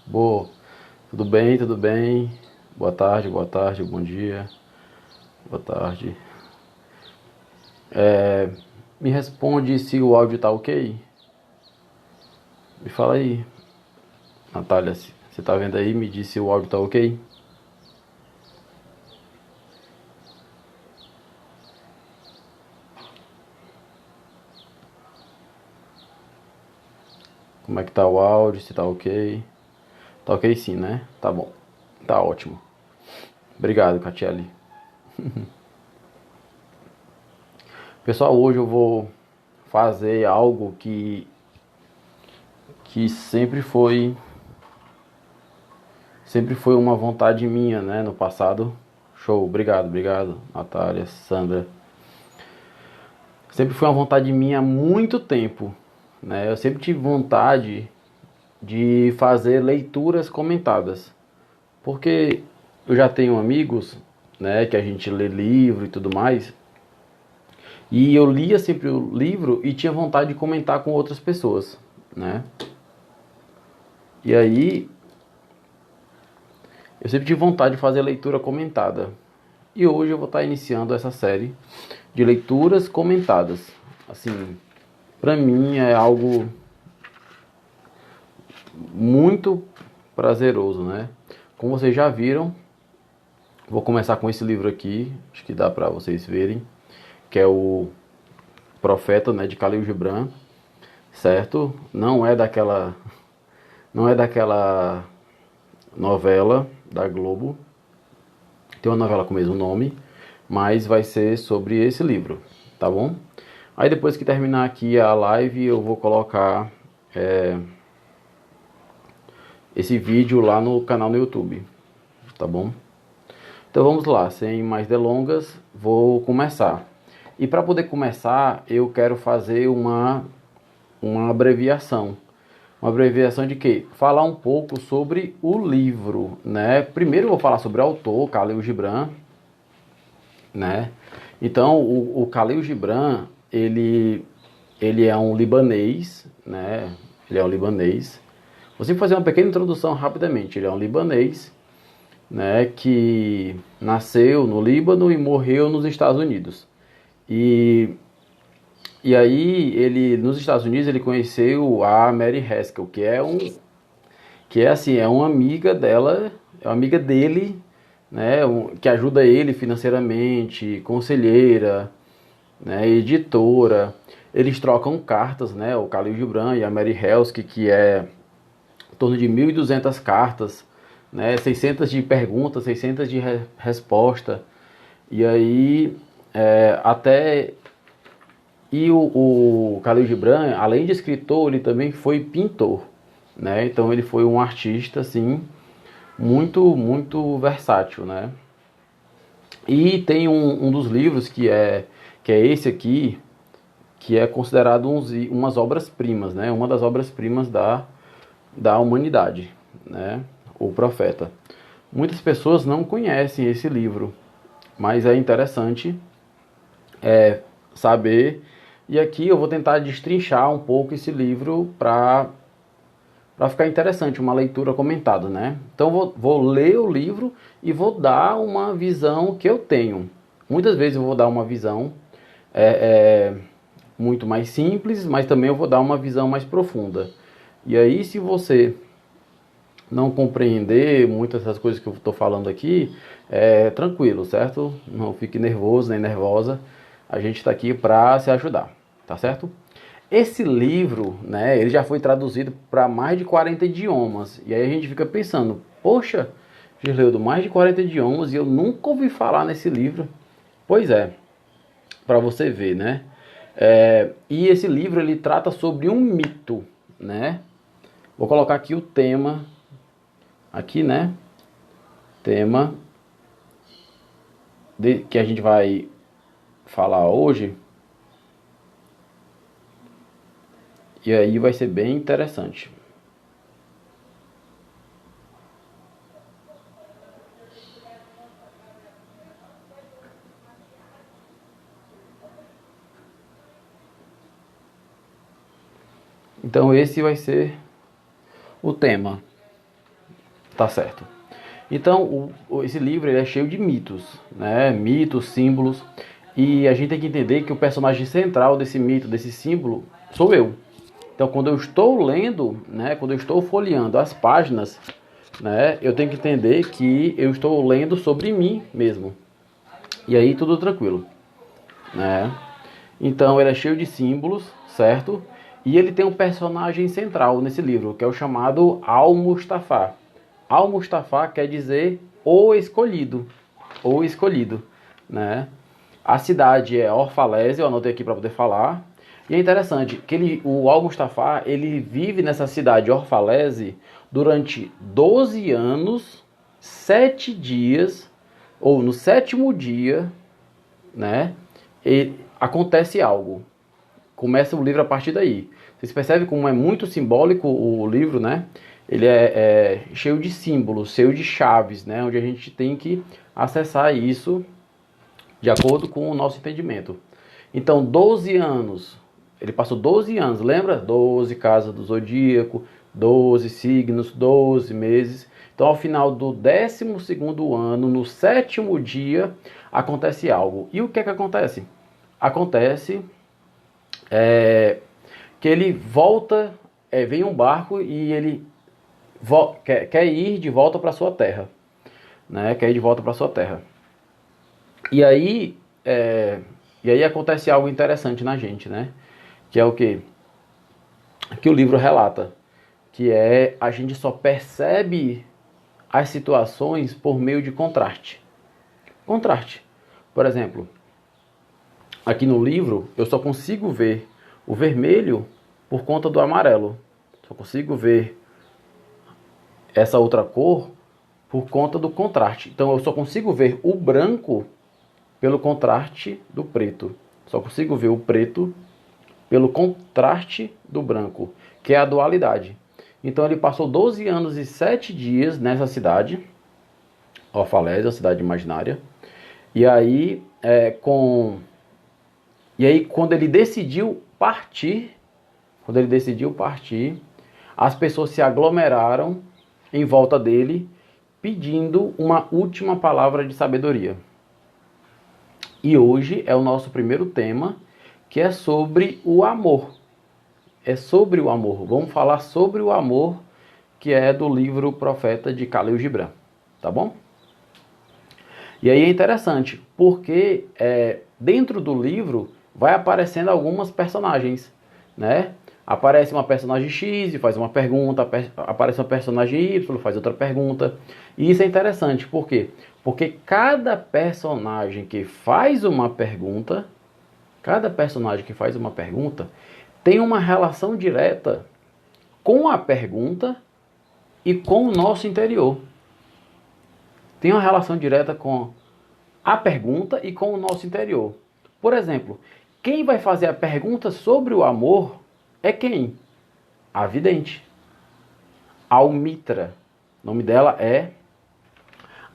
Boa, tudo bem, tudo bem? Boa tarde, bom dia, boa tarde. Me responde se o áudio tá ok? Me fala aí, Natália, se você tá vendo aí, me diz se o áudio tá ok? Como é que tá o áudio, se tá ok? Tá ok sim, né? Tá bom, tá ótimo. Obrigado, Catiele. Pessoal, hoje eu vou fazer algo que sempre foi uma vontade minha, né, no passado. Show, obrigado, Natália, Sandra. Sempre foi uma vontade minha há muito tempo, né? Eu sempre tive vontade de fazer leituras comentadas, porque eu já tenho amigos, né, que a gente lê livro e tudo mais, e eu lia sempre o livro e tinha vontade de comentar com outras pessoas, né? E aí eu sempre tive vontade de fazer leitura comentada. E hoje eu vou estar iniciando essa série de leituras comentadas. Assim, para mim é algo muito prazeroso, né? Como vocês já viram, vou começar com esse livro aqui, acho que dá para vocês verem, que é o Profeta, né, de Khalil Gibran, certo? Não é daquela novela da Globo. Tem uma novela com o mesmo nome, mas vai ser sobre esse livro, tá bom? Aí depois que terminar aqui a live, eu vou colocar esse vídeo lá no canal no YouTube, tá bom? Então vamos lá, sem mais delongas, vou começar. E para poder começar, eu quero fazer uma abreviação. Uma abreviação de quê? Falar um pouco sobre o livro, né? Primeiro eu vou falar sobre o autor, Khalil Gibran, né? Então, o Khalil Gibran, ele é um libanês, né? Ele é um libanês. Vou sempre fazer uma pequena introdução rapidamente. Ele é um libanês, né, que nasceu no Líbano e morreu nos Estados Unidos. E, e aí ele nos Estados Unidos ele conheceu a Mary Haskell, que é assim, é uma amiga dela, é uma amiga dele, né, que ajuda ele financeiramente, conselheira, né, editora. Eles trocam cartas, né, o Khalil Gibran e a Mary Haskell, que é em torno de 1.200 cartas, né, 600 de perguntas, 600 de resposta. E aí, até. E o Khalil Gibran, além de escritor, ele também foi pintor, né? Então ele foi um artista, assim, muito, muito versátil, né? E tem um dos livros que é esse aqui, que é considerado umas obras-primas, né? Uma das obras-primas da humanidade, né? O Profeta. Muitas pessoas não conhecem esse livro, mas é interessante saber. E aqui eu vou tentar destrinchar um pouco esse livro para ficar interessante, uma leitura comentada, né? Então vou ler o livro e vou dar uma visão que eu tenho. Muitas vezes eu vou dar uma visão é, muito mais simples, mas também eu vou dar uma visão mais profunda. E aí, se você não compreender muitas das coisas que eu estou falando aqui, tranquilo, certo? Não fique nervoso nem nervosa. A gente está aqui para se ajudar, tá certo? Esse livro, né, ele já foi traduzido para mais de 40 idiomas. E aí a gente fica pensando, poxa, Gisleudo, mais de 40 idiomas e eu nunca ouvi falar nesse livro. Pois é, para você ver, né? E esse livro ele trata sobre um mito, né? Vou colocar aqui o tema, aqui, né? Tema que a gente vai falar hoje. E aí vai ser bem interessante. Então esse vai ser o tema. Tá certo. Então, esse livro ele é cheio de mitos, né? Mitos, símbolos. E a gente tem que entender que o personagem central desse mito, desse símbolo, sou eu. Então, quando eu estou lendo, né? Quando eu estou folheando as páginas, né? Eu tenho que entender que eu estou lendo sobre mim mesmo. E aí, tudo tranquilo, né? Então, ele é cheio de símbolos, certo? E ele tem um personagem central nesse livro, que é o chamado Al-Mustafa. Al-Mustafa quer dizer o escolhido, né? A cidade é Orfalese, eu anotei aqui para poder falar. E é interessante que o Al-Mustafa, ele vive nessa cidade Orfalese durante 12 anos, 7 dias, ou no sétimo dia, né? E acontece algo. Começa o livro a partir daí. Vocês percebem como é muito simbólico o livro, né? Ele é cheio de símbolos, cheio de chaves, né? Onde a gente tem que acessar isso de acordo com o nosso entendimento. Então, 12 anos. Ele passou 12 anos, lembra? 12 casas do zodíaco, 12 signos, 12 meses. Então, ao final do 12º ano, no sétimo dia, acontece algo. E o que é que acontece? Acontece que ele volta, vem um barco e ele quer ir de volta para sua terra, né? Quer ir de volta para sua terra. E aí, acontece algo interessante na gente, né? Que é o quê? Que o livro relata, que é a gente só percebe as situações por meio de contraste. Contraste. Por exemplo, aqui no livro eu só consigo ver o vermelho por conta do amarelo. Só consigo ver essa outra cor por conta do contraste. Então eu só consigo ver o branco pelo contraste do preto. Só consigo ver o preto pelo contraste do branco, que é a dualidade. Então ele passou 12 anos e 7 dias nessa cidade, Orfalésia, a cidade imaginária. E aí, quando ele decidiu partir, as pessoas se aglomeraram em volta dele, pedindo uma última palavra de sabedoria. E hoje é o nosso primeiro tema, que é sobre o amor. É sobre o amor. Vamos falar sobre o amor, que é do livro Profeta de Khalil Gibran. Tá bom? E aí é interessante, porque dentro do livro vai aparecendo algumas personagens, né? Aparece uma personagem X e faz uma pergunta, aparece uma personagem Y, faz outra pergunta. E isso é interessante, por quê? Porque cada personagem que faz uma pergunta, tem uma relação direta com a pergunta e com o nosso interior. Tem uma relação direta com a pergunta e com o nosso interior. Por exemplo, quem vai fazer a pergunta sobre o amor é quem? A vidente. Almitra. O nome dela é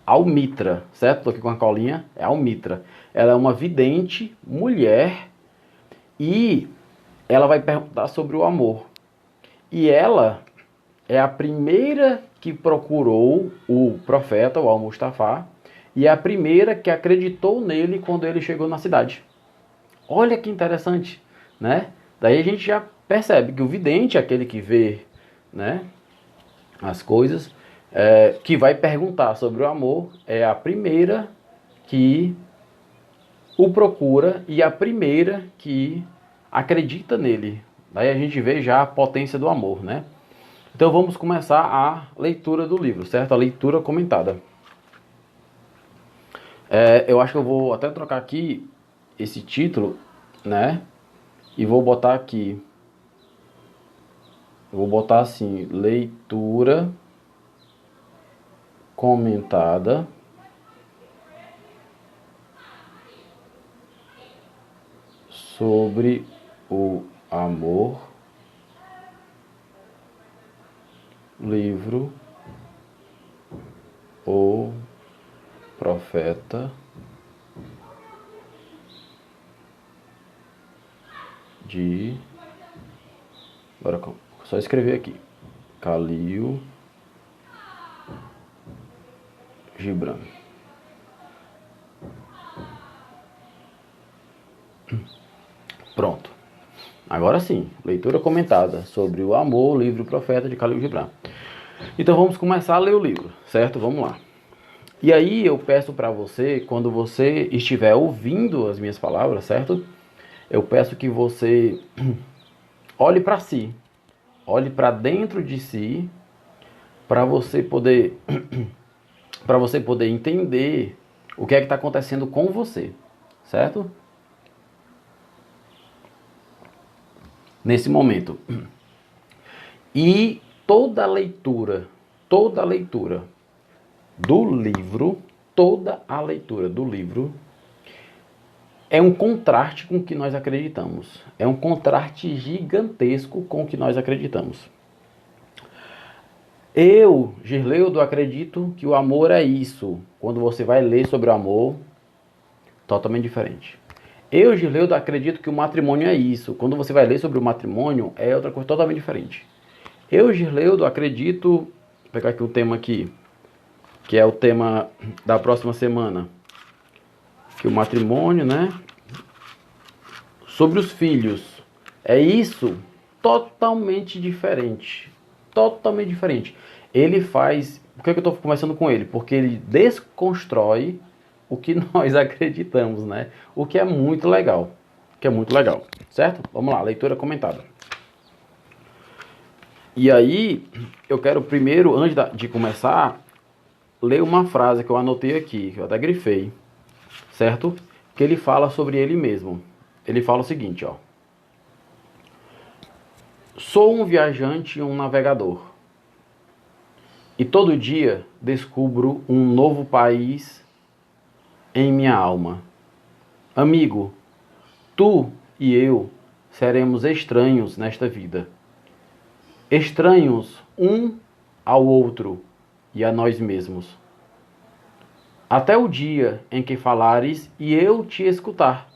Almitra, certo? Estou aqui com a colinha, é Almitra. Ela é uma vidente mulher e ela vai perguntar sobre o amor. E ela é a primeira que procurou o profeta, o Al-Mustafa, e é a primeira que acreditou nele quando ele chegou na cidade. Olha que interessante, né? Daí a gente já percebe que o vidente é aquele que vê, né, as coisas, que vai perguntar sobre o amor, é a primeira que o procura e a primeira que acredita nele. Daí a gente vê já a potência do amor, né? Então vamos começar a leitura do livro, certo? A leitura comentada. Eu acho que eu vou até trocar aqui esse título, né? E vou botar aqui. Eu vou botar assim, leitura comentada sobre o amor, livro O Profeta de... Agora só escrever aqui. Khalil Gibran. Pronto. Agora sim, leitura comentada sobre o amor, o livro Profeta de Khalil Gibran. Então vamos começar a ler o livro, certo? Vamos lá. E aí eu peço para você, quando você estiver ouvindo as minhas palavras, certo? Eu peço que você olhe para si, olhe para dentro de si, para você poder entender o que é que está acontecendo com você, certo? Nesse momento. E toda a leitura do livro, é um contraste com o que nós acreditamos. É um contraste gigantesco com o que nós acreditamos. Eu, Girleudo, acredito que o amor é isso. Quando você vai ler sobre o amor, totalmente diferente. Eu, Girleudo, acredito que o matrimônio é isso. Quando você vai ler sobre o matrimônio, é outra coisa totalmente diferente. Eu, Girleudo, acredito... Vou pegar aqui o tema aqui, que é o tema da próxima semana. Que o matrimônio, né? Sobre os filhos. É isso totalmente diferente. Totalmente diferente. Ele faz... Por que eu estou conversando com ele? Porque ele desconstrói o que nós acreditamos, né? O que é muito legal. Certo? Vamos lá, leitura comentada. E aí, eu quero primeiro, antes de começar, ler uma frase que eu anotei aqui, que eu até grifei, certo? Que ele fala sobre ele mesmo. Ele fala o seguinte, ó. Sou um viajante e um navegador. E todo dia descubro um novo país em minha alma. Amigo, tu e eu seremos estranhos nesta vida. Estranhos um ao outro e a nós mesmos. Até o dia em que falares e eu te escutar,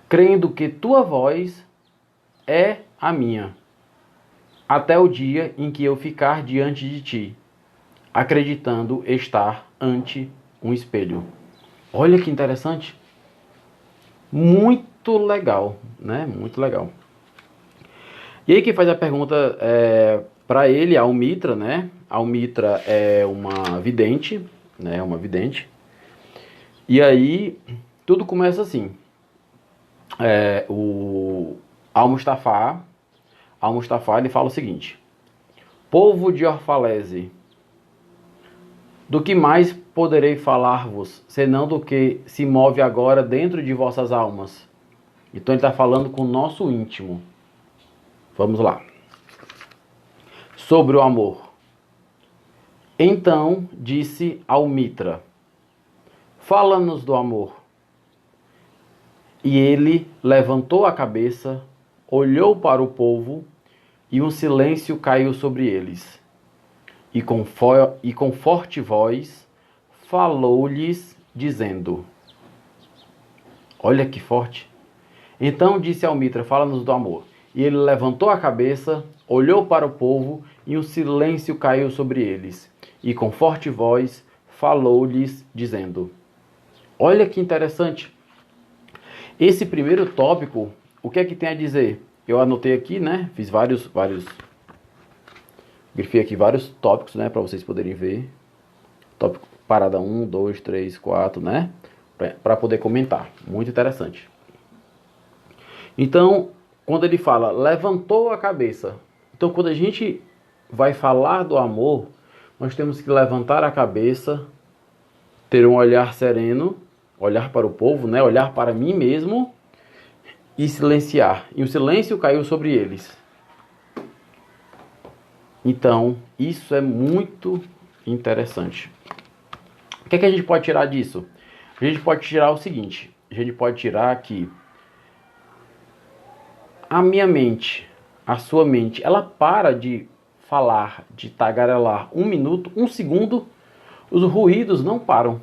crendo que tua voz é a minha. Até o dia em que eu ficar diante de ti, acreditando estar ante um espelho. Olha que interessante. Muito legal, né? Muito legal. E aí quem faz a pergunta para ele, a Almitra, né? A Almitra é uma vidente, né? Uma vidente. E aí tudo começa assim. O Al-Mustafa, ele fala o seguinte: povo de Orfalese, do que mais poderei falar-vos, senão do que se move agora dentro de vossas almas? Então ele está falando com o nosso íntimo. Vamos lá. Sobre o amor. Então disse Almitra: fala-nos do amor. E ele levantou a cabeça, olhou para o povo, e um silêncio caiu sobre eles. E com forte voz falou-lhes, dizendo... Olha que forte. Então disse Almitra: fala-nos do amor. E ele levantou a cabeça, olhou para o povo, e um silêncio caiu sobre eles. E com forte voz falou-lhes, dizendo... Olha que interessante. Esse primeiro tópico, o que é que tem a dizer? Eu anotei aqui, né? Fiz vários... Grifei aqui vários tópicos, né? Para vocês poderem ver. Tópico parada 1, 2, 3, 4, né? Para poder comentar. Muito interessante. Então, quando ele fala, levantou a cabeça. Então, quando a gente vai falar do amor, nós temos que levantar a cabeça, ter um olhar sereno, olhar para o povo, né? Olhar para mim mesmo e silenciar. E o silêncio caiu sobre eles. Então, isso é muito interessante. O que é que a gente pode tirar disso? A gente pode tirar o seguinte. A gente pode tirar que a minha mente, a sua mente, ela para de falar, de tagarelar 1 minuto, 1 segundo, os ruídos não param.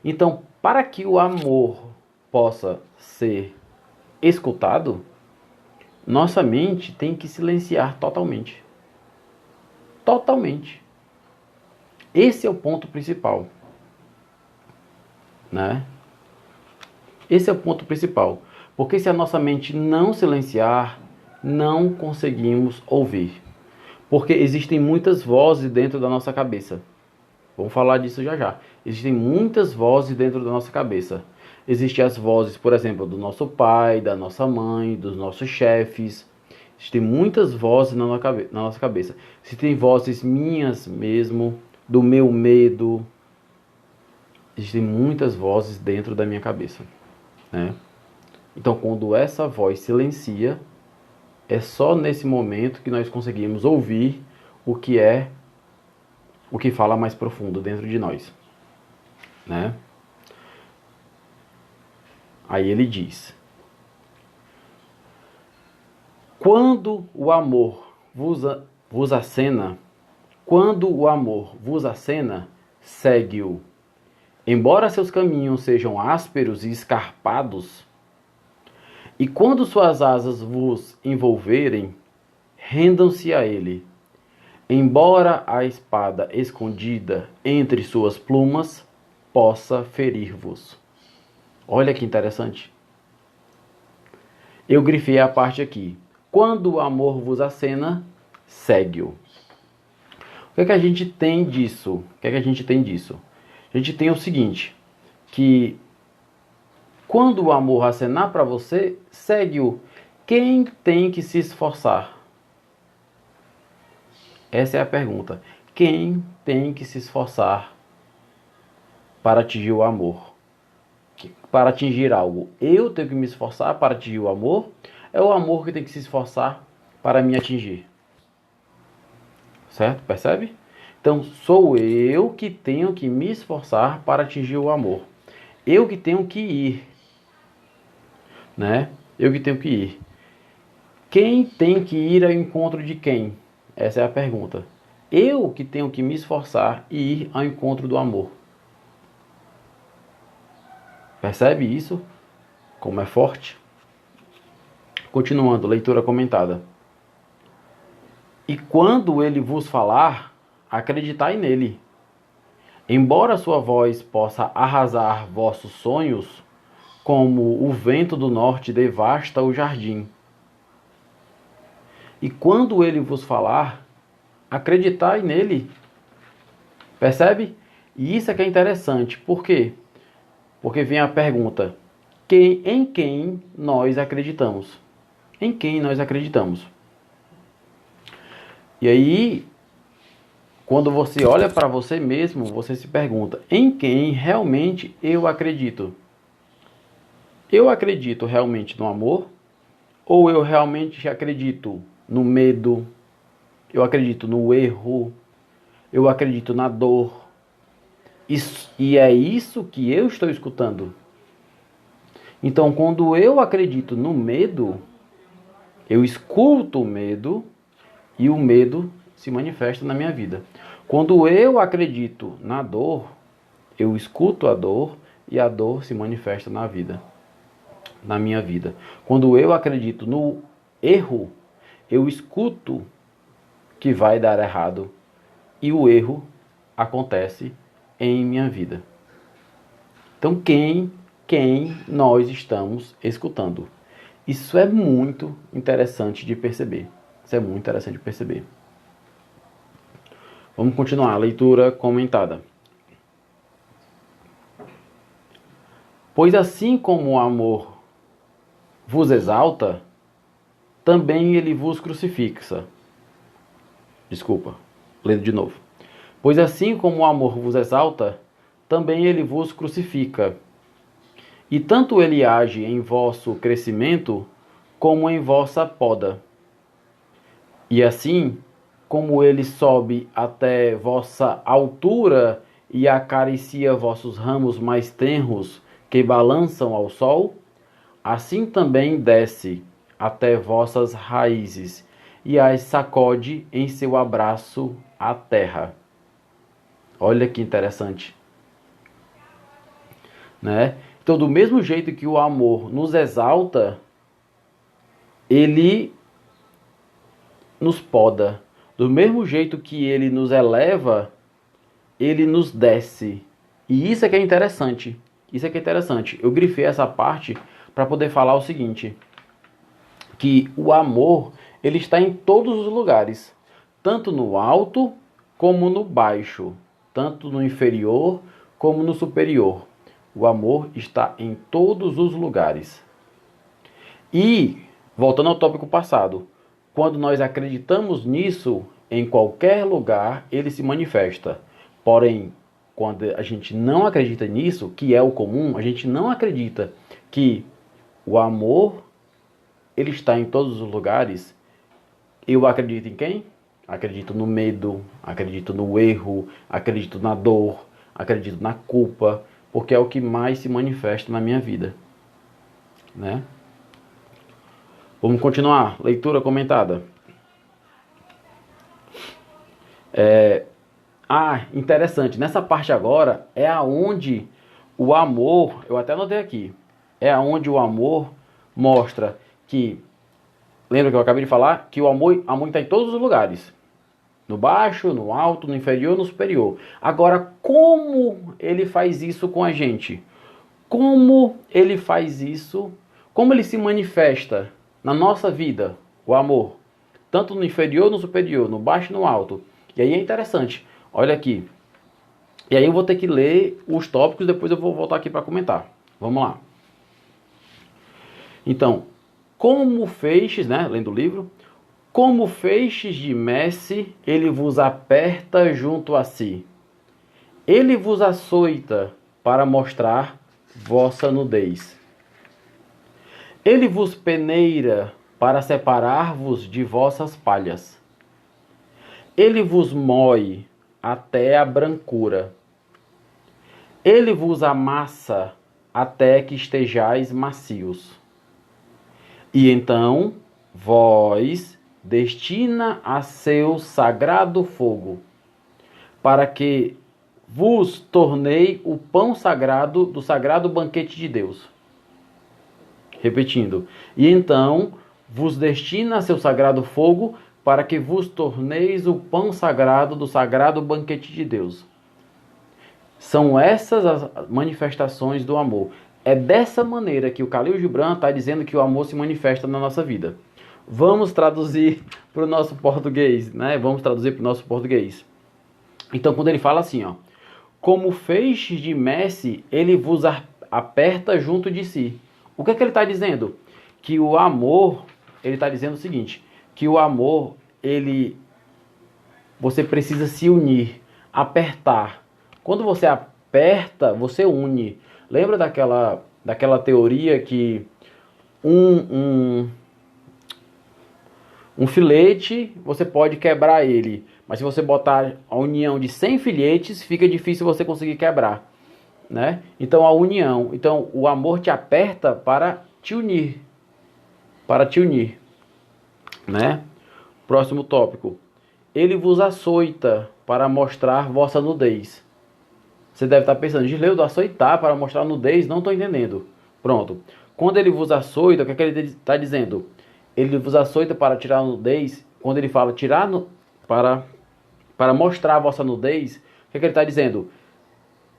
Então, para que o amor possa ser escutado, nossa mente tem que silenciar totalmente. Totalmente. Esse é o ponto principal, né? Esse é o ponto principal. Porque se a nossa mente não silenciar, não conseguimos ouvir. Porque existem muitas vozes dentro da nossa cabeça. Vamos falar disso já já. Existem muitas vozes dentro da nossa cabeça. Existem as vozes, por exemplo, do nosso pai, da nossa mãe, dos nossos chefes. Existem muitas vozes na nossa cabeça. Existem vozes minhas mesmo, do meu medo. Existem muitas vozes dentro da minha cabeça, né? Então, quando essa voz silencia, é só nesse momento que nós conseguimos ouvir o que fala mais profundo dentro de nós, né? Aí ele diz: quando o amor vos acena, segue-o. Embora seus caminhos sejam ásperos e escarpados, e quando suas asas vos envolverem, rendam-se a ele. Embora a espada escondida entre suas plumas possa ferir-vos. Olha que interessante. Eu grifei a parte aqui. Quando o amor vos acena, segue-o. O que é que a gente tem disso? A gente tem o seguinte, que quando o amor acenar para você, segue-o. Quem tem que se esforçar? Essa é a pergunta. Quem tem que se esforçar para atingir o amor? Para atingir algo? Eu tenho que me esforçar para atingir o amor? É o amor que tem que se esforçar para me atingir? Certo? Percebe? Então, sou eu que tenho que me esforçar para atingir o amor. Eu que tenho que ir. Né? Eu que tenho que ir. Quem tem que ir ao encontro de quem? Essa é a pergunta. Eu que tenho que me esforçar e ir ao encontro do amor. Percebe isso? Como é forte? Continuando, leitura comentada. E quando ele vos falar, acreditai nele. Embora sua voz possa arrasar vossos sonhos, como o vento do norte devasta o jardim. E quando ele vos falar, acreditai nele. Percebe? E isso é que é interessante. Por quê? Porque vem a pergunta: em quem nós acreditamos? Em quem nós acreditamos? E aí, quando você olha para você mesmo, você se pergunta: em quem realmente eu acredito? Eu acredito realmente no amor? Ou eu realmente acredito no medo? Eu acredito no erro? Eu acredito na dor? E é isso que eu estou escutando. Então, quando eu acredito no medo, eu escuto o medo e o medo se manifesta na minha vida. Quando eu acredito na dor, eu escuto a dor e a dor se manifesta na minha vida. Quando eu acredito no erro, eu escuto que vai dar errado e o erro acontece em minha vida. Então, quem nós estamos escutando? Isso é muito interessante de perceber. Vamos continuar a leitura comentada. Pois assim como o amor vos exalta, também ele vos crucifixa. Desculpa, lendo de novo. Pois assim como o amor vos exalta, também ele vos crucifica. E tanto ele age em vosso crescimento, como em vossa poda. E assim, como ele sobe até vossa altura e acaricia vossos ramos mais tenros que balançam ao sol, assim também desce até vossas raízes e as sacode em seu abraço à terra. Olha que interessante, né? Então, do mesmo jeito que o amor nos exalta, ele nos poda. Do mesmo jeito que ele nos eleva, ele nos desce. E isso é que é interessante. Isso é que é interessante. Eu grifei essa parte para poder falar o seguinte, que o amor, ele está em todos os lugares, tanto no alto como no baixo, tanto no inferior como no superior. O amor está em todos os lugares. E, voltando ao tópico passado, quando nós acreditamos nisso, em qualquer lugar ele se manifesta. Porém, quando a gente não acredita nisso, que é o comum, a gente não acredita que o amor ele está em todos os lugares. Eu acredito em quem? Acredito no medo, acredito no erro, acredito na dor, acredito na culpa, porque é o que mais se manifesta na minha vida, né? Vamos continuar. Leitura comentada. Interessante. Nessa parte agora é aonde o amor, eu até anotei aqui, é aonde o amor mostra que, lembra que eu acabei de falar? Que o amor está em todos os lugares. No baixo, no alto, no inferior, no superior. Agora, como ele faz isso com a gente? Como ele faz isso? Como ele se manifesta na nossa vida, o amor? Tanto no inferior, no superior, no baixo e no alto. E aí é interessante. Olha aqui. E aí eu vou ter que ler os tópicos, depois eu vou voltar aqui para comentar. Vamos lá. Então, como feixes, né, lendo o livro, como feixes de messe, ele vos aperta junto a si. Ele vos açoita para mostrar vossa nudez. Ele vos peneira para separar-vos de vossas palhas. Ele vos moe até a brancura. Ele vos amassa até que estejais macios. E então vós destina a seu sagrado fogo, para que vos tornei o pão sagrado do sagrado banquete de Deus. Repetindo. E então vos destina a seu sagrado fogo, para que vos torneis o pão sagrado do sagrado banquete de Deus. São essas as manifestações do amor. É dessa maneira que o Khalil Gibran está dizendo que o amor se manifesta na nossa vida. Vamos traduzir para o nosso português, né? Vamos traduzir para o nosso português. Então, quando ele fala assim, ó, como feixes de messe, ele vos aperta junto de si. O que é que ele está dizendo? Que o amor, ele está dizendo o seguinte, que o amor, você precisa se unir, apertar. Quando você aperta, você une. Lembra daquela teoria que um filete, você pode quebrar ele, mas se você botar a união de 100 filetes, fica difícil você conseguir quebrar, né? Então a união, então o amor te aperta para te unir, né? Próximo tópico. Ele vos açoita para mostrar vossa nudez. Você deve estar pensando, Gisleudo, açoitar para mostrar nudez? Não estou entendendo. Pronto. Quando ele vos açoita, o que é que ele está dizendo? Ele vos açoita para tirar a nudez. Quando ele fala para mostrar a vossa nudez, o que é que ele está dizendo?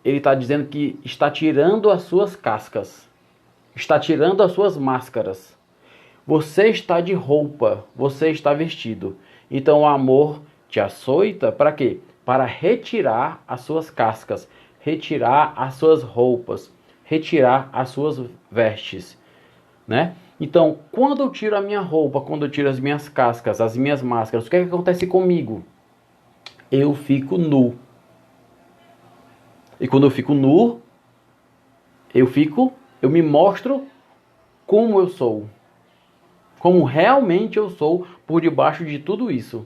Ele está dizendo que está tirando as suas cascas. Está tirando as suas máscaras. Você está de roupa. Você está vestido. Então o amor te açoita para quê? Para retirar as suas cascas. Retirar as suas roupas. Retirar as suas vestes. Né? Então, quando eu tiro a minha roupa, quando eu tiro as minhas cascas, as minhas máscaras, o que é que acontece comigo? Eu fico nu. E quando eu fico nu, eu me mostro como eu sou. Como realmente eu sou por debaixo de tudo isso.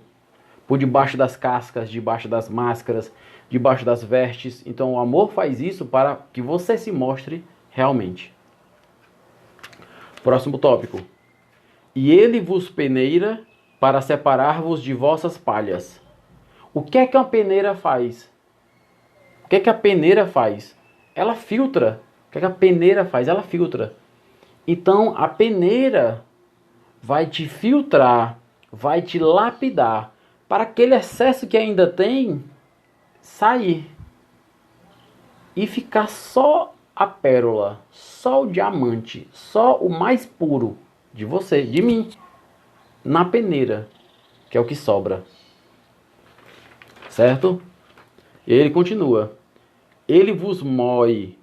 Por debaixo das cascas, debaixo das máscaras, debaixo das vestes. Então o amor faz isso para que você se mostre realmente. Próximo tópico. E ele vos peneira para separar-vos de vossas palhas. O que é que uma peneira faz? O que é que a peneira faz? Ela filtra. O que é que a peneira faz? Ela filtra. Então a peneira vai te filtrar, vai te lapidar, para aquele excesso que ainda tem sair. e ficar só a pérola, só o diamante, só o mais puro de você, de mim, na peneira, que é o que sobra. Certo? E ele continua. Ele vos moe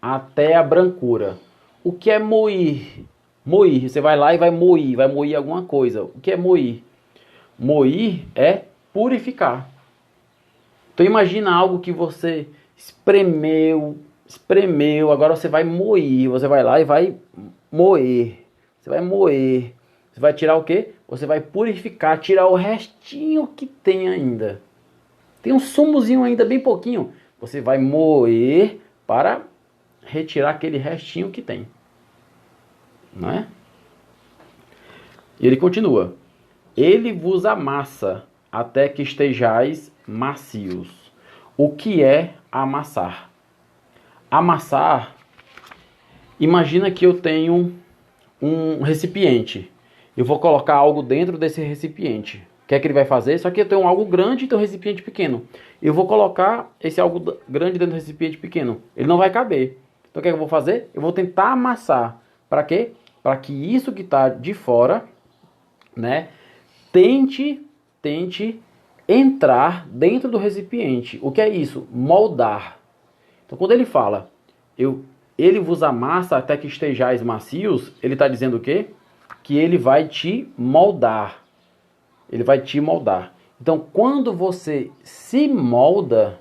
até a brancura. O que é moir? Moir, você vai lá e vai moir alguma coisa. O que é moir? Moir é purificar. Então imagina algo que você espremeu, agora você vai moer, você vai lá e vai moer. Você vai moer. Você vai tirar o quê? Você vai purificar, tirar o restinho que tem ainda. Tem um sumozinho ainda, bem pouquinho. Você vai moer para retirar aquele restinho que tem. Não é? E ele continua. Ele vos amassa até que estejais macios. O que é amassar? Amassar, imagina que eu tenho um recipiente. Eu vou colocar algo dentro desse recipiente. O que é que ele vai fazer? Só que eu tenho algo grande e tenho um recipiente pequeno. Eu vou colocar esse algo grande dentro do recipiente pequeno. Ele não vai caber. Então o que é que eu vou fazer? Eu vou tentar amassar. Para quê? Para que isso que está de fora, né, tente entrar dentro do recipiente. O que é isso? Moldar. Então quando ele fala, ele vos amassa até que estejais macios, ele está dizendo o quê? Que ele vai te moldar. Ele vai te moldar. Então quando você se molda,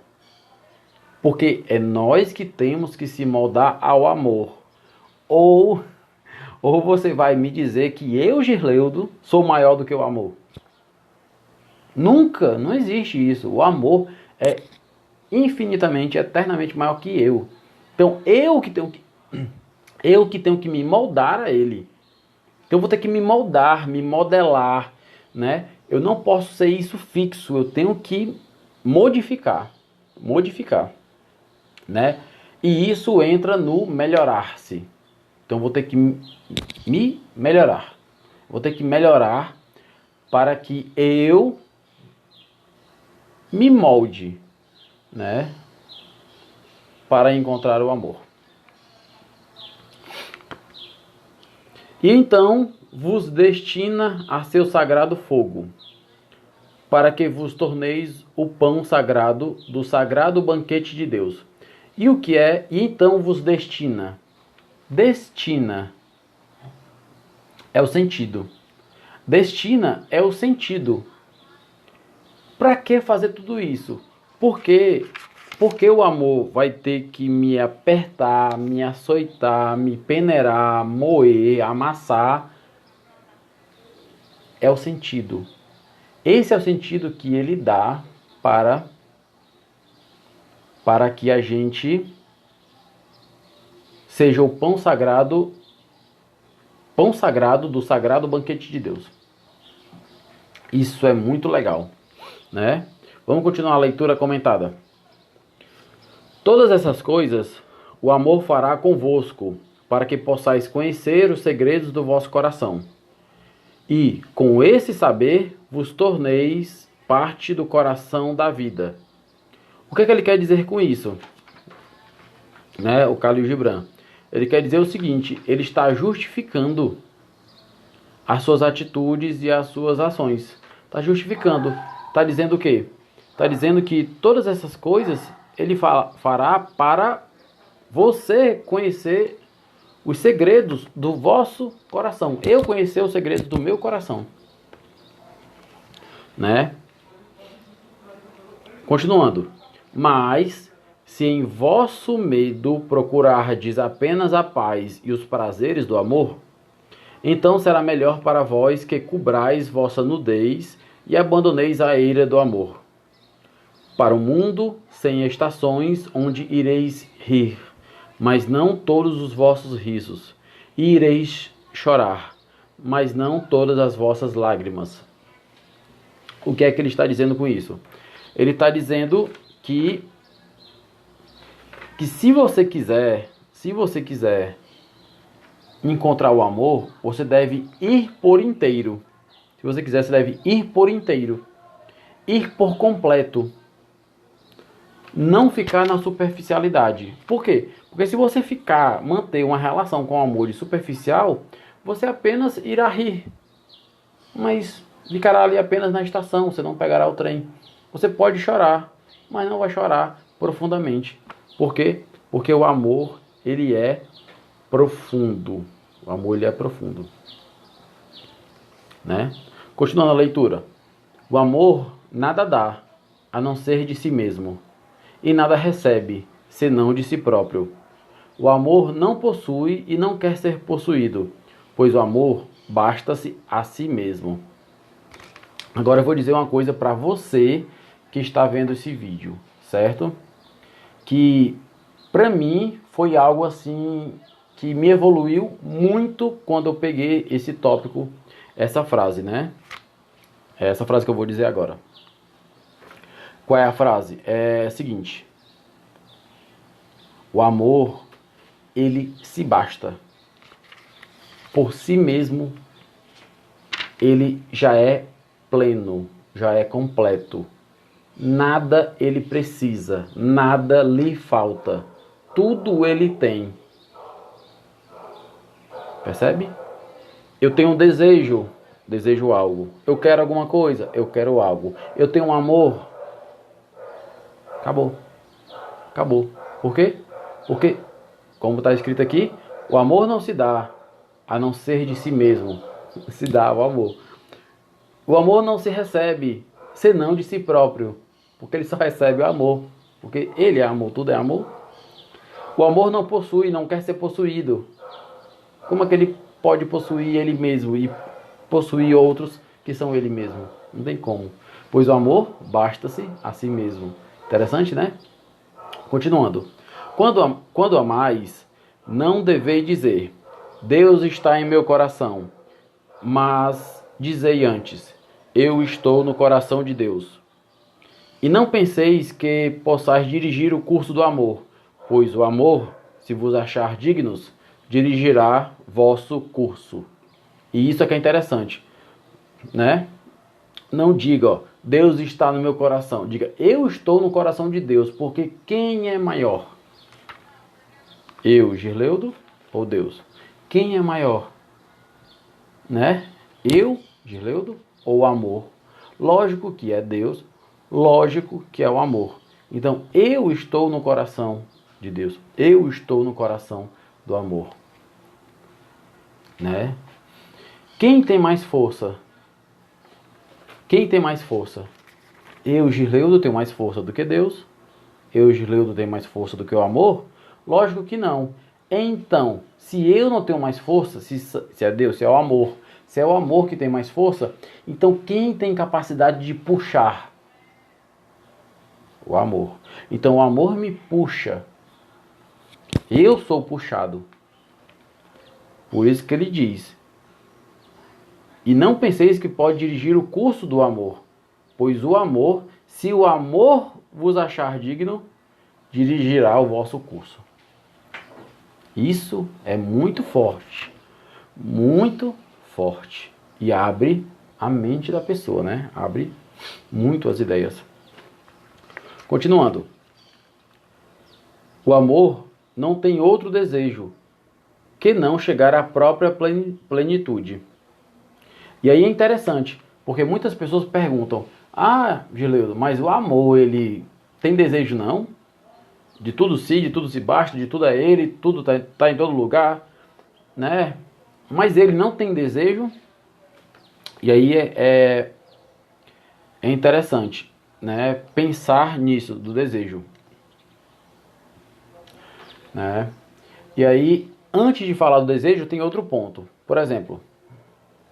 porque é nós que temos que se moldar ao amor. Ou você vai me dizer que eu, Girleudo, sou maior do que o amor. Nunca, não existe isso. O amor é infinitamente, eternamente maior que eu. Então eu que tenho que me moldar a ele. Então eu vou ter que me moldar, me modelar, né? Eu não posso ser isso fixo, eu tenho que modificar, né? E isso entra no melhorar-se. Então eu vou ter que me melhorar. Vou ter que melhorar para que eu me molde, né? Para encontrar o amor. E então vos destina a seu sagrado fogo, para que vos torneis o pão sagrado do sagrado banquete de Deus. E o que é? E então vos destina. Destina é o sentido. Destina é o sentido. Para que fazer tudo isso? Porque o amor vai ter que me apertar, me açoitar, me peneirar, moer, amassar. É o sentido. Esse é o sentido que ele dá para que a gente seja o pão sagrado do sagrado banquete de Deus. Isso é muito legal, né? Vamos continuar a leitura comentada. Todas essas coisas o amor fará convosco, para que possais conhecer os segredos do vosso coração. E, com esse saber, vos torneis parte do coração da vida. O que é que ele quer dizer com isso? Né, o Khalil Gibran. Ele quer dizer o seguinte, ele está justificando as suas atitudes e as suas ações. Está justificando. Está dizendo o quê? Está dizendo que todas essas coisas ele fará para você conhecer os segredos do vosso coração. Eu conhecer os segredos do meu coração. Né? Continuando. Mas, se em vosso medo procurardes apenas a paz e os prazeres do amor, então será melhor para vós que cobrais vossa nudez e abandoneis a eira do amor. Para o mundo sem estações, onde ireis rir, mas não todos os vossos risos, e ireis chorar, mas não todas as vossas lágrimas. O que é que ele está dizendo com isso? Ele está dizendo que se você quiser encontrar o amor, você deve ir por inteiro. Se você quiser, você deve ir por inteiro. Ir por completo. não ficar na superficialidade. Por quê? Porque se você manter uma relação com o amor de superficial, você apenas irá rir, mas ficará ali apenas na estação, você não pegará o trem. Você pode chorar, mas não vai chorar profundamente. Por quê? Porque o amor, ele é profundo. O amor, ele é profundo. Né? Continuando a leitura. O amor nada dá, a não ser de si mesmo, e nada recebe, senão de si próprio. O amor não possui e não quer ser possuído, pois o amor basta-se a si mesmo. Agora eu vou dizer uma coisa para você que está vendo esse vídeo, certo? Que para mim foi algo assim que me evoluiu muito quando eu peguei esse tópico, essa frase, né? É essa frase que eu vou dizer agora. Qual é a frase? É a seguinte: o amor, ele se basta. Por si mesmo, ele já é pleno, já é completo. Nada ele precisa, nada lhe falta. Tudo ele tem. Percebe? Eu tenho um desejo, desejo algo. Eu quero alguma coisa, eu quero algo. Eu tenho um amor. Acabou. Acabou. Por quê? Porque, como está escrito aqui, o amor não se dá a não ser de si mesmo. Se dá o amor. O amor não se recebe senão de si próprio. Porque ele só recebe o amor. Porque ele é amor, tudo é amor. O amor não possui, não quer ser possuído. Como é que ele pode possuir ele mesmo e possuir outros que são ele mesmo? Não tem como. Pois o amor basta-se a si mesmo. Interessante, né? Continuando. Quando amais, não deveis dizer: Deus está em meu coração. Mas dizei antes: eu estou no coração de Deus. E não penseis que possais dirigir o curso do amor, pois o amor, se vos achar dignos, dirigirá vosso curso. E isso é que é interessante, né? Não diga, ó, Deus está no meu coração. Diga, eu estou no coração de Deus, porque quem é maior? Eu, Girleudo, ou Deus? Quem é maior? Né? Eu, Girleudo, ou o amor? Lógico que é Deus, lógico que é o amor. Então, eu estou no coração de Deus. Eu estou no coração do amor. Né? Quem tem mais força? Quem tem mais força? Eu, Girleudo, tenho mais força do que Deus? Eu, Girleudo, tenho mais força do que o amor? Lógico que não. Então, se eu não tenho mais força, se é Deus, se é o amor, se é o amor que tem mais força, então quem tem capacidade de puxar? O amor. Então o amor me puxa. Eu sou puxado. Por isso que ele diz: e não penseis que pode dirigir o curso do amor, pois o amor, se o amor vos achar digno, dirigirá o vosso curso. Isso é muito forte. Muito forte. E abre a mente da pessoa, né? Abre muito as ideias. Continuando. O amor não tem outro desejo que não chegar à própria plenitude. E aí é interessante, porque muitas pessoas perguntam: ah, Girleudo, mas o amor, ele tem desejo não? De tudo de tudo se basta, de tudo é ele, tudo tá em todo lugar, né? Mas ele não tem desejo. E aí é interessante, né, pensar nisso, do desejo. Né? E aí, antes de falar do desejo, tem outro ponto. Por exemplo,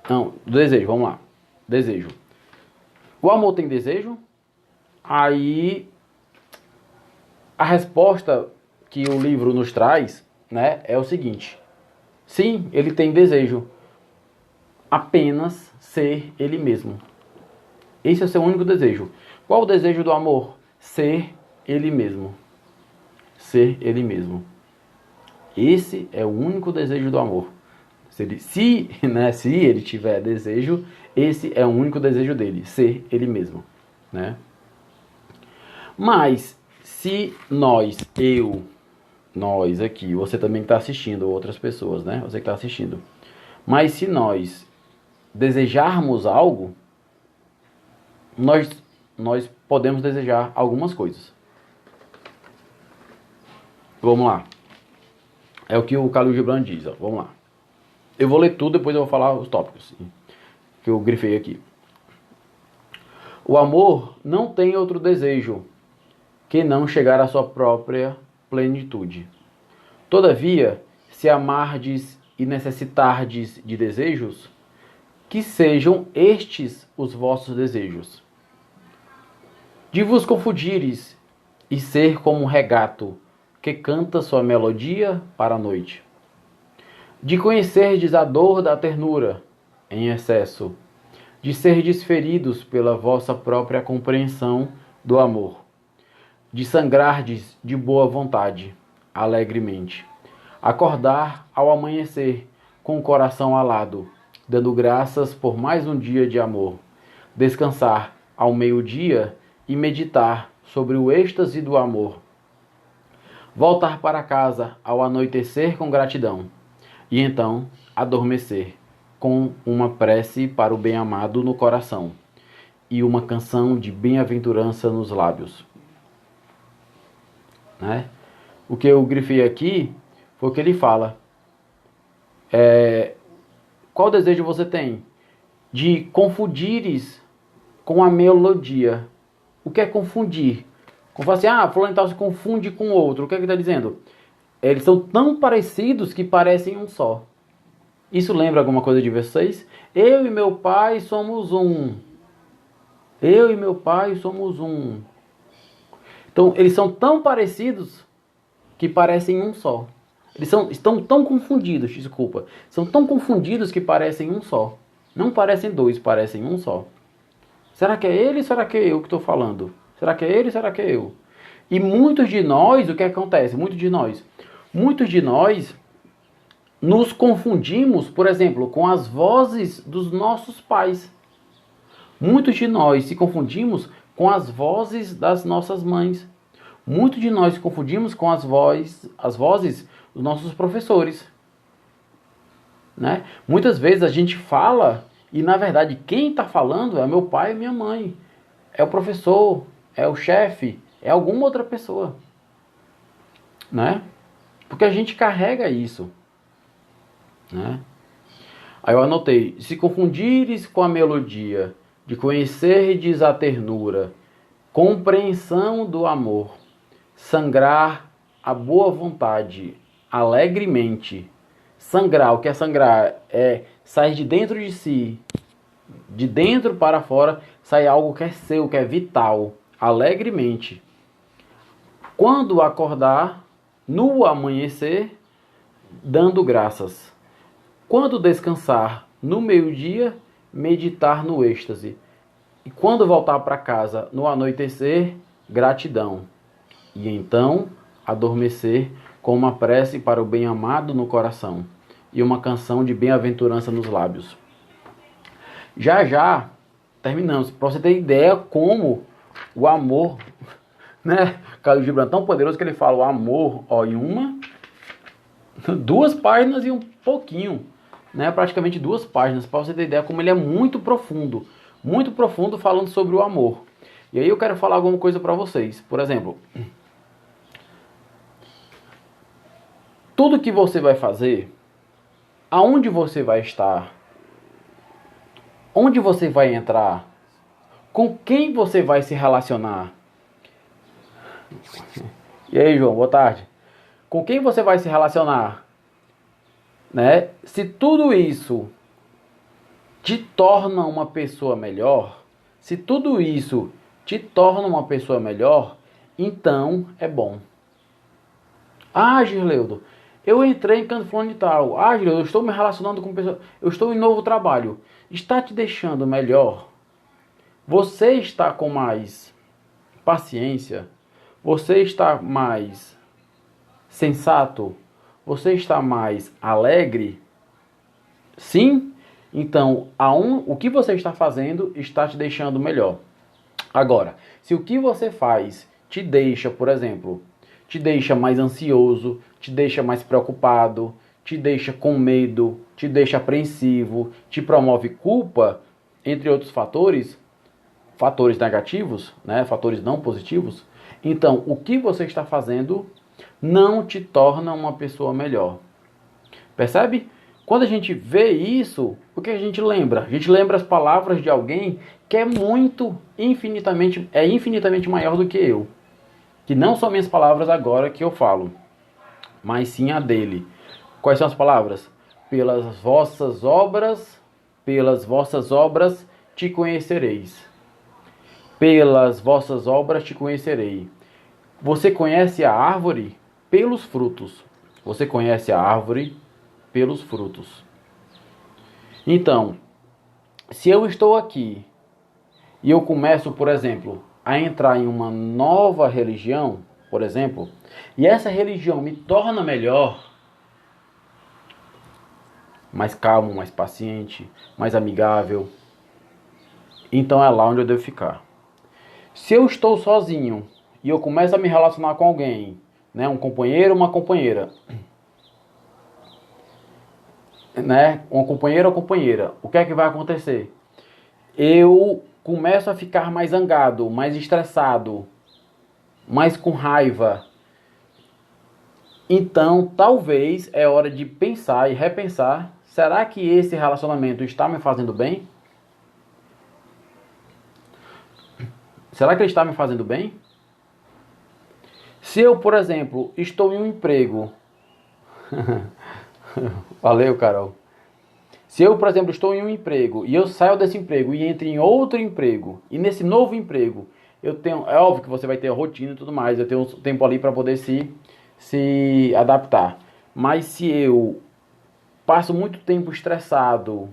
não, do desejo, vamos lá. Desejo. O amor tem desejo? Aí, a resposta que o livro nos traz, né, é o seguinte: sim, ele tem desejo. Apenas ser ele mesmo. Esse é o seu único desejo. Qual o desejo do amor? Ser ele mesmo. Ser ele mesmo. Esse é o único desejo do amor. Se ele tiver desejo, esse é o único desejo dele, ser ele mesmo, né? Mas se nós aqui, você também está assistindo, outras pessoas, né? Você que está assistindo. Mas se nós desejarmos algo, nós podemos desejar algumas coisas. Vamos lá. É o que o Khalil Gibran diz, ó. Vamos lá. Eu vou ler tudo, depois eu vou falar os tópicos que eu grifei aqui. O amor não tem outro desejo que não chegar à sua própria plenitude. Todavia, se amardes e necessitardes de desejos, que sejam estes os vossos desejos. De vos confundires e ser como um regato que canta sua melodia para a noite. De conhecerdes a dor da ternura em excesso, de serdes feridos pela vossa própria compreensão do amor, de sangrardes de boa vontade, alegremente, acordar ao amanhecer com o coração alado, dando graças por mais um dia de amor, descansar ao meio-dia e meditar sobre o êxtase do amor, voltar para casa ao anoitecer com gratidão, e então adormecer com uma prece para o bem-amado no coração e uma canção de bem-aventurança nos lábios. Né? O que eu grifei aqui foi o que ele fala. Qual desejo você tem? De confundires com a melodia. O que é confundir? Como fala assim, fulano tal se confunde com outro. O que é que está dizendo? Eles são tão parecidos que parecem um só. Isso lembra alguma coisa de vocês? Eu e meu pai somos um. Eu e meu pai somos um. Então, eles são tão parecidos que parecem um só. Eles estão tão confundidos, desculpa. São tão confundidos que parecem um só. Não parecem dois, parecem um só. Será que é ele ou será que é eu que estou falando? Será que é ele ou será que é eu? E muitos de nós, o que acontece? Muitos de nós nos confundimos, por exemplo, com as vozes dos nossos pais. Muitos de nós se confundimos com as vozes das nossas mães. Muitos de nós se confundimos com as vozes dos nossos professores. Né? Muitas vezes a gente fala e, na verdade, quem está falando é meu pai e minha mãe. É o professor, é o chefe, é alguma outra pessoa. Né? Porque a gente carrega isso. Né? Aí eu anotei, se confundires com a melodia, de conhecerdes a ternura, compreensão do amor, sangrar a boa vontade, alegremente. Sangrar, o que é sangrar? É sair de dentro de si, de dentro para fora, sai algo que é seu, que é vital, alegremente. Quando acordar, no amanhecer, dando graças. Quando descansar, no meio-dia, meditar no êxtase. E quando voltar para casa, no anoitecer, gratidão. E então, adormecer com uma prece para o bem-amado no coração e uma canção de bem-aventurança nos lábios. Já terminamos. Para você ter ideia como o amor, né? Khalil Gibran tão poderoso que ele fala o amor, em 2 páginas e um pouquinho, né? Praticamente 2 páginas, para você ter ideia como ele é muito profundo falando sobre o amor. E aí eu quero falar alguma coisa para vocês. Por exemplo, tudo que você vai fazer, aonde você vai estar, onde você vai entrar, com quem você vai se relacionar. E aí, João, boa tarde. Com quem você vai se relacionar? Né? Se tudo isso te torna uma pessoa melhor, então é bom. Girleudo, eu entrei em canto fulano de tal. Girleudo, eu estou me relacionando com pessoas, eu estou em novo trabalho. Está te deixando melhor? Você está com mais paciência? Você está mais sensato? Você está mais alegre? Sim? Então, o que você está fazendo está te deixando melhor. Agora, se o que você faz te deixa, por exemplo, te deixa mais ansioso, te deixa mais preocupado, te deixa com medo, te deixa apreensivo, te promove culpa, entre outros fatores, fatores negativos, né, fatores não positivos, então o que você está fazendo não te torna uma pessoa melhor. Percebe? Quando a gente vê isso, o que a gente lembra? A gente lembra as palavras de alguém que é infinitamente maior do que eu. Que não são minhas palavras agora que eu falo, mas sim a dele. Quais são as palavras? Pelas vossas obras te conhecereis. Pelas vossas obras te conhecerei. Você conhece a árvore pelos frutos. Você conhece a árvore pelos frutos. Então, se eu estou aqui e eu começo, por exemplo, a entrar em uma nova religião, por exemplo, e essa religião me torna melhor, mais calmo, mais paciente, mais amigável, então é lá onde eu devo ficar. Se eu estou sozinho e eu começo a me relacionar com alguém, né, um companheiro, uma companheira, né, um companheiro ou companheira, o que é que vai acontecer? Eu começo a ficar mais zangado, mais estressado, mais com raiva. Então, talvez é hora de pensar e repensar, será que esse relacionamento está me fazendo bem? Será que ele está me fazendo bem? Se eu, por exemplo, estou em um emprego... Valeu, Carol. Se eu, por exemplo, estou em um emprego e eu saio desse emprego e entro em outro emprego, e nesse novo emprego eu tenho... É óbvio que você vai ter a rotina e tudo mais, eu tenho um tempo ali para poder se adaptar. Mas se eu passo muito tempo estressado,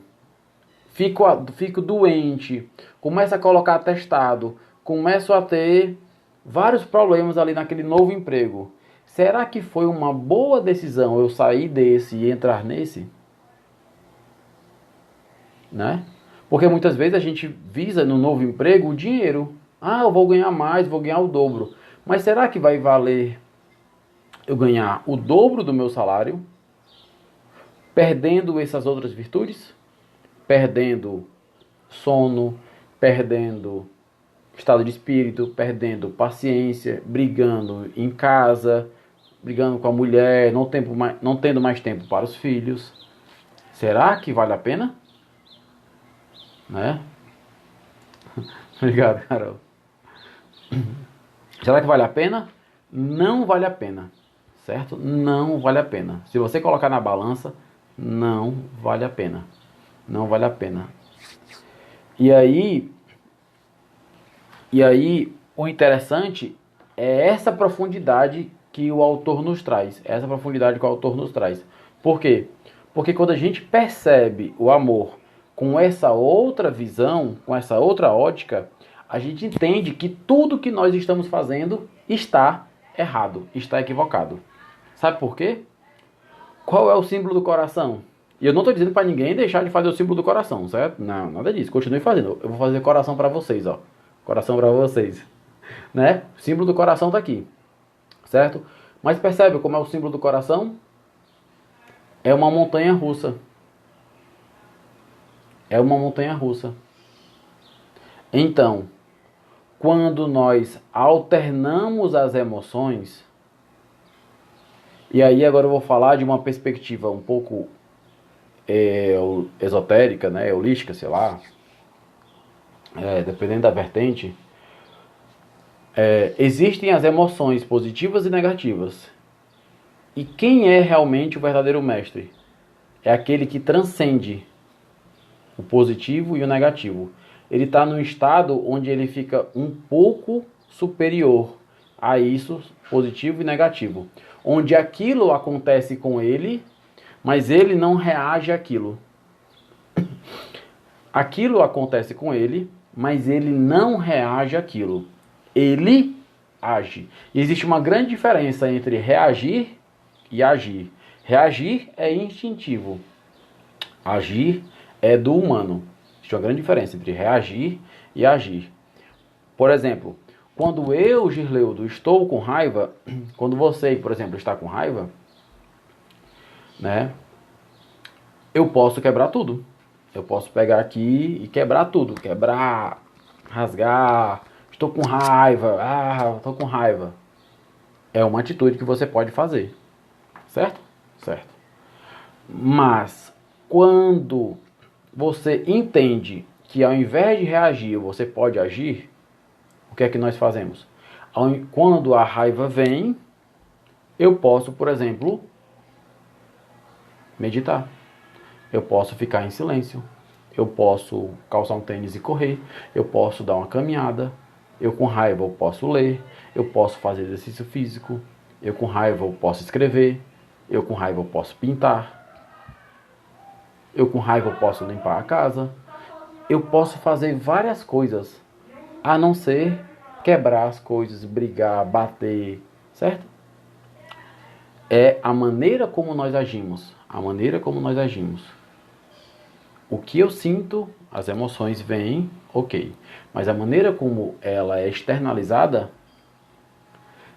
fico doente, começo a colocar atestado, começo a ter vários problemas ali naquele novo emprego. Será que foi uma boa decisão eu sair desse e entrar nesse? Né? Porque muitas vezes a gente visa no novo emprego o dinheiro. Ah, eu vou ganhar mais, vou ganhar o dobro. Mas será que vai valer eu ganhar o dobro do meu salário, perdendo essas outras virtudes? Perdendo sono, perdendo estado de espírito, perdendo paciência, brigando em casa, brigando com a mulher, não tendo mais tempo para os filhos. Será que vale a pena? Né? Obrigado, Carol. Será que vale a pena? Não vale a pena, certo? Não vale a pena. Se você colocar na balança, não vale a pena. Não vale a pena. E aí, o interessante é essa profundidade que o autor nos traz. Essa profundidade que o autor nos traz. Por quê? Porque quando a gente percebe o amor com essa outra visão, com essa outra ótica, a gente entende que tudo que nós estamos fazendo está errado, está equivocado. Sabe por quê? Qual é o símbolo do coração? E eu não estou dizendo para ninguém deixar de fazer o símbolo do coração, certo? Não, nada disso. Continue fazendo. Eu vou fazer coração para vocês, ó. Coração para vocês. Né? O símbolo do coração está aqui. Certo? Mas percebe como é o símbolo do coração? É uma montanha russa. É uma montanha russa. Então, quando nós alternamos as emoções, e aí agora eu vou falar de uma perspectiva um pouco esotérica, né, holística, sei lá, dependendo da vertente, existem as emoções positivas e negativas. E quem é realmente o verdadeiro mestre? É aquele que transcende o positivo e o negativo. Ele está num estado onde ele fica um pouco superior a isso, positivo e negativo. Onde aquilo acontece com ele, mas ele não reage àquilo. Aquilo acontece com ele, mas ele não reage àquilo. Ele age. E existe uma grande diferença entre reagir e agir. Reagir é instintivo. Agir é do humano. Existe uma grande diferença entre reagir e agir. Por exemplo, quando eu, Girleudo, estou com raiva, quando você, por exemplo, está com raiva, né? Eu posso quebrar tudo. Eu posso pegar aqui e quebrar tudo. Quebrar, rasgar. Estou com raiva. Estou com raiva. É uma atitude que você pode fazer. Certo? Certo. Mas, quando você entende que ao invés de reagir, você pode agir, o que é que nós fazemos? Quando a raiva vem, eu posso, por exemplo, meditar. Eu posso ficar em silêncio. Eu posso calçar um tênis e correr. Eu posso dar uma caminhada. Eu com raiva eu posso ler. Eu posso fazer exercício físico. Eu com raiva eu posso escrever. Eu com raiva eu posso pintar. Eu com raiva eu posso limpar a casa. Eu posso fazer várias coisas, a não ser quebrar as coisas, brigar, bater, certo? É a maneira como nós agimos. A maneira como nós agimos. O que eu sinto, as emoções vêm, ok. Mas a maneira como ela é externalizada,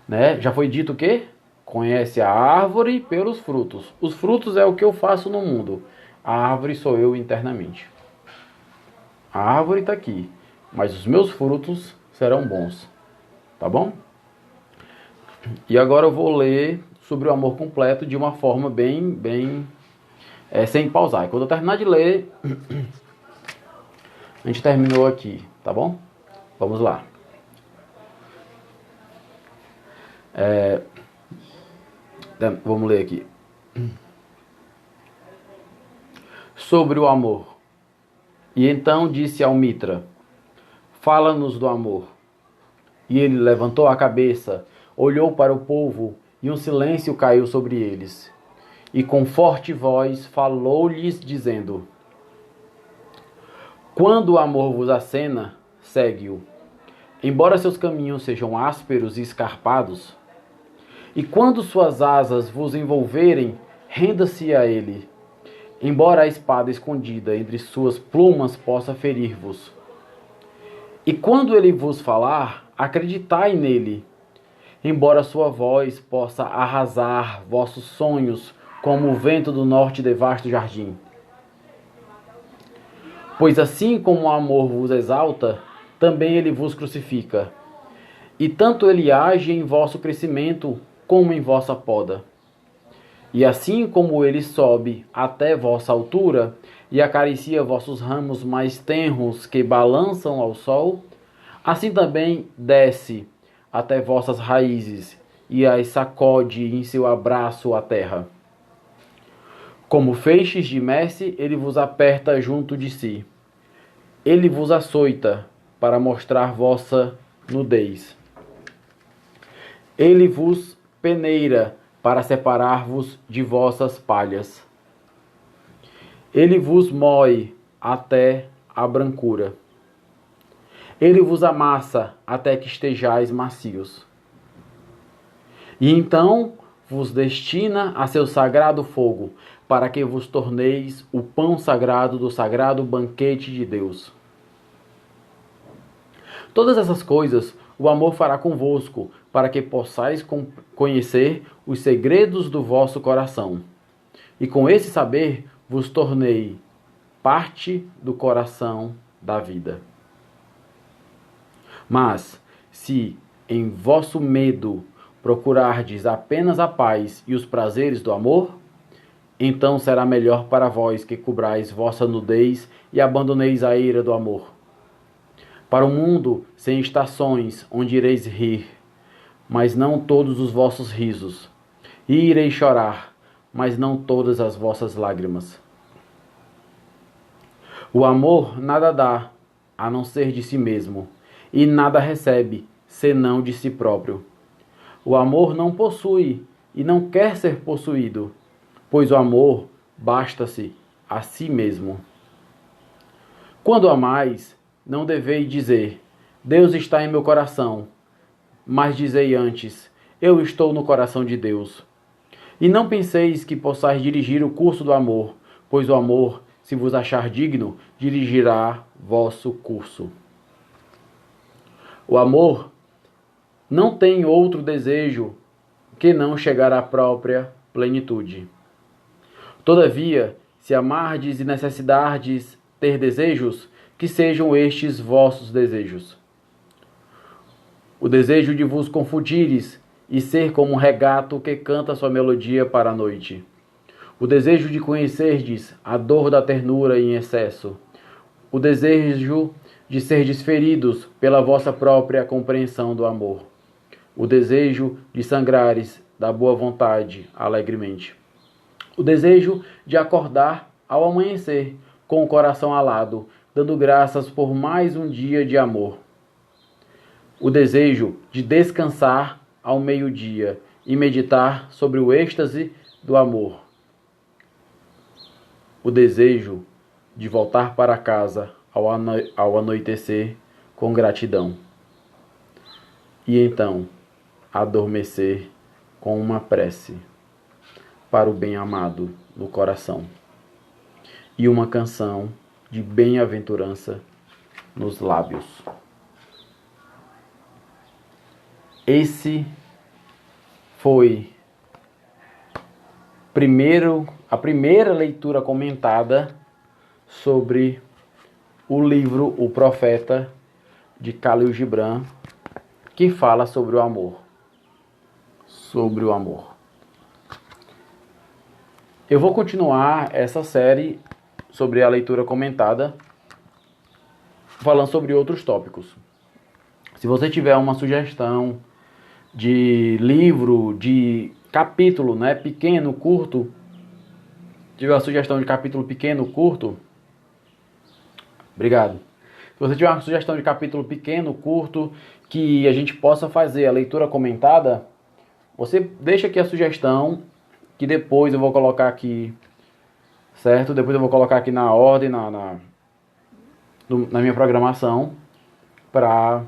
né? Já foi dito o quê? Conhece a árvore pelos frutos. Os frutos é o que eu faço no mundo. A árvore sou eu internamente. A árvore está aqui, mas os meus frutos serão bons. Tá bom? E agora eu vou ler sobre o amor completo de uma forma bem sem pausar. E quando eu terminar de ler, a gente terminou aqui, tá bom? Vamos lá. Vamos ler aqui. Sobre o amor. E então disse ao Mitra: fala-nos do amor. E ele levantou a cabeça, olhou para o povo, e um silêncio caiu sobre eles. E com forte voz falou-lhes, dizendo: quando o amor vos acena, segue-o, embora seus caminhos sejam ásperos e escarpados. E quando suas asas vos envolverem, renda-se a ele, embora a espada escondida entre suas plumas possa ferir-vos. E quando ele vos falar, acreditai nele, embora sua voz possa arrasar vossos sonhos como o vento do norte devasta o jardim. Pois assim como o amor vos exalta, também ele vos crucifica. E tanto ele age em vosso crescimento como em vossa poda. E assim como ele sobe até vossa altura e acaricia vossos ramos mais tenros que balançam ao sol, assim também desce até vossas raízes e as sacode em seu abraço à terra. Como feixes de messe, ele vos aperta junto de si. Ele vos açoita para mostrar vossa nudez. Ele vos peneira para separar-vos de vossas palhas. Ele vos moe até a brancura. Ele vos amassa até que estejais macios. E então vos destina a seu sagrado fogo, para que vos torneis o pão sagrado do sagrado banquete de Deus. Todas essas coisas o amor fará convosco, para que possais conhecer os segredos do vosso coração. E com esse saber vos tornei parte do coração da vida. Mas, se em vosso medo procurardes apenas a paz e os prazeres do amor, então será melhor para vós que cobrais vossa nudez e abandoneis a ira do amor. Para um mundo sem estações, onde ireis rir, mas não todos os vossos risos, e ireis chorar, mas não todas as vossas lágrimas. O amor nada dá, a não ser de si mesmo, e nada recebe, senão de si próprio. O amor não possui, e não quer ser possuído, pois o amor basta-se a si mesmo. Quando amais, não deveis dizer: Deus está em meu coração, mas dizei antes: eu estou no coração de Deus. E não penseis que possais dirigir o curso do amor, pois o amor, se vos achar digno, dirigirá vosso curso. O amor não tem outro desejo que não chegar à própria plenitude. Todavia, se amardes e necessitardes ter desejos, que sejam estes vossos desejos. O desejo de vos confundires e ser como um regato que canta sua melodia para a noite. O desejo de conhecerdes a dor da ternura em excesso. O desejo de serdes feridos pela vossa própria compreensão do amor. O desejo de sangrares da boa vontade alegremente. O desejo de acordar ao amanhecer com o coração alado, dando graças por mais um dia de amor. O desejo de descansar ao meio-dia e meditar sobre o êxtase do amor. O desejo de voltar para casa ao anoitecer com gratidão. E então adormecer com uma prece para o bem-amado no coração e uma canção de bem-aventurança nos lábios. Esse foi a primeira leitura comentada sobre o livro O Profeta, de Khalil Gibran, que fala sobre o amor. Sobre o amor. Eu vou continuar essa série sobre a leitura comentada, falando sobre outros tópicos. Se você tiver uma sugestão de livro, de capítulo, né, pequeno, curto, tiver uma sugestão de capítulo pequeno, curto, obrigado. Se você tiver uma sugestão de capítulo pequeno, curto, que a gente possa fazer a leitura comentada, você deixa aqui a sugestão, que depois eu vou colocar aqui, certo? Depois eu vou colocar aqui na ordem, na minha programação, para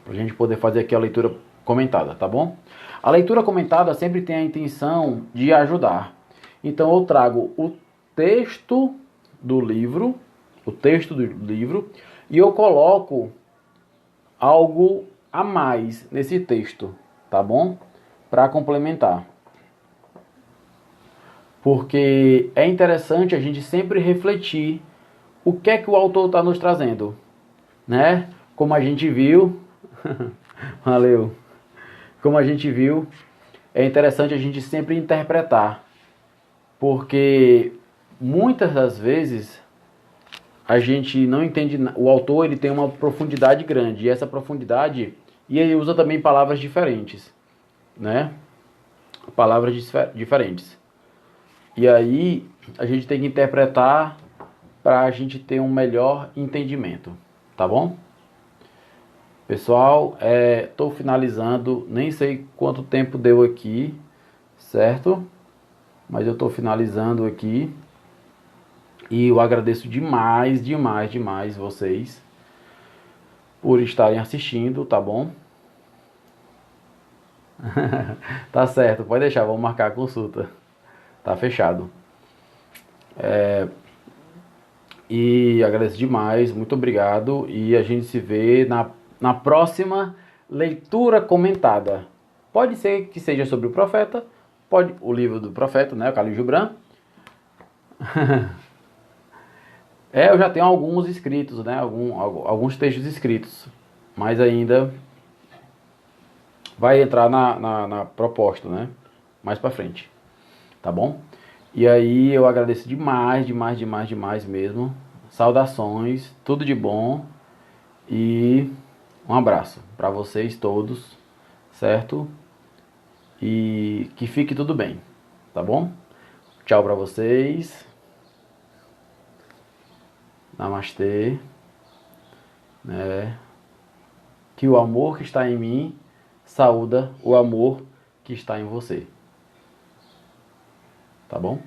a gente poder fazer aqui a leitura comentada, tá bom? A leitura comentada sempre tem a intenção de ajudar. Então eu trago o texto do livro, e eu coloco algo a mais nesse texto, tá bom? Para complementar. Porque é interessante a gente sempre refletir o que é que o autor está nos trazendo, né? Como a gente viu, valeu. Como a gente viu, é interessante a gente sempre interpretar, porque muitas das vezes a gente não entende, o autor ele tem uma profundidade grande, e essa profundidade, e ele usa também palavras diferentes, né? Palavras diferentes. E aí a gente tem que interpretar para a gente ter um melhor entendimento, tá bom? Pessoal, estou finalizando, nem sei quanto tempo deu aqui, certo? Mas eu estou finalizando aqui. E eu agradeço demais vocês por estarem assistindo, tá bom? Tá certo, pode deixar, vamos marcar a consulta. Tá fechado. E agradeço demais, muito obrigado. E a gente se vê na próxima leitura comentada. Pode ser que seja sobre o profeta, o livro do profeta, né, o Khalil Gibran. Eu já tenho alguns escritos, né, alguns textos escritos, mas ainda vai entrar na proposta, né, mais pra frente, tá bom? E aí eu agradeço demais mesmo. Saudações, tudo de bom e um abraço para vocês todos, certo? E que fique tudo bem, tá bom? Tchau para vocês. Namastê. Né? Que o amor que está em mim saúda o amor que está em você. Tá bom?